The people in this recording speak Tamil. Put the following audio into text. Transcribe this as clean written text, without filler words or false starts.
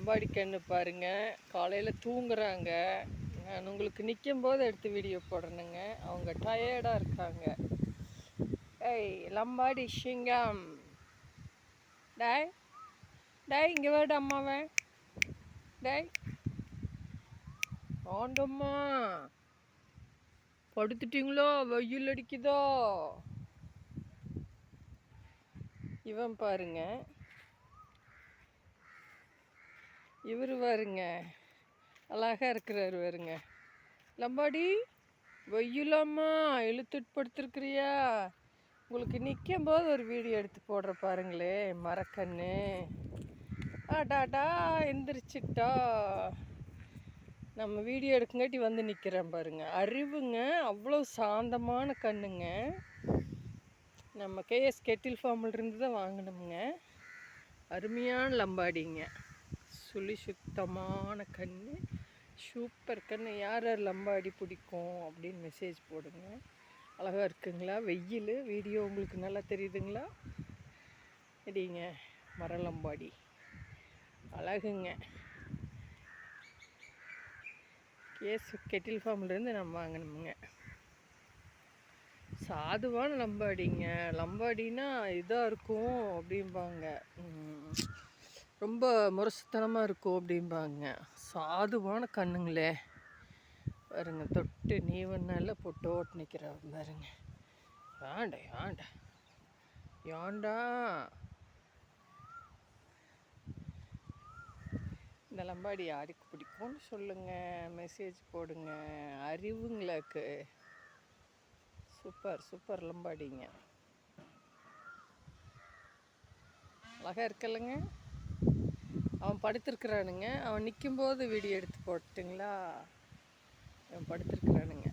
லம்பாடி கன்று பாருங்கள், காலையில் தூங்குறாங்க. நான் உங்களுக்கு நிற்கும் போது எடுத்து வீடியோ போடுறேனுங்க. அவங்க டயர்டாக இருக்காங்க. ஏய் லம்பாடி சிங்கம், டாய் டாய் இங்கே வேடு அம்மாவன், டாய் ஆண்டம்மா படுத்துட்டிங்களோ? வெயில் அடிக்குதோ? இவன் பாருங்க, இவர் பாருங்க, அழகாக இருக்கிறாரு பாருங்க. லம்பாடி வெயிலாம்மா இழுத்துட்டு படுத்துருக்குறியா? உங்களுக்கு நிற்கும் போது ஒரு வீடியோ எடுத்து போடுற பாருங்களே மரக்கன்று. டாடா எந்திரிச்சிட்டா. நம்ம வீடியோ எடுக்குங்காட்டி வந்து நிற்கிறேன் பாருங்க. அறிவுங்க, அவ்வளோ சாந்தமான கண்ணுங்க. நம்ம கேஎஸ் கெட்டில் ஃபார்மில் இருந்து தான் வாங்கினோமுங்க. அருமையான லம்பாடிங்க, சுழி சுத்தமான கன்று, சூப்பர் கன்று. யார் யார் லம்பாடி பிடிக்கும் அப்படின்னு மெசேஜ் போடுங்க. அழகாக இருக்குங்களா? வெயில் வீடியோ உங்களுக்கு நல்லா தெரியுதுங்களா? இடிங்க மரலம்பாடி அழகுங்க. கேஸ் கெட்டில் ஃபார்ம்லேருந்து நம்ம வாங்கணுமுங்க. சாதுவான லம்பாடிங்க. லம்பாடினா இதாக இருக்கும் அப்படிம்பாங்க, ரொம்ப முரசுத்தனமாக இருக்கும் அப்படிம்பாங்க. சாதுவான கண்ணுங்களே பாருங்க. தொட்டு நீவனால போட்டோட்டு நிற்கிற பாருங்க. ஏண்டா ஏண்டா ஏண்டா இந்த லம்பாடி யாருக்கு பிடிக்கும்னு சொல்லுங்கள், மெசேஜ் போடுங்க. அறிவுங்களுக்கு சூப்பர் சூப்பர் லம்பாடிங்க. அழகாக இருக்கலைங்க? அவன் படுத்துருக்குறானுங்க. அவன் நிற்கும்போது வீடியோ எடுத்து போட்டுங்களா? அவன் படுத்துருக்குறானுங்க.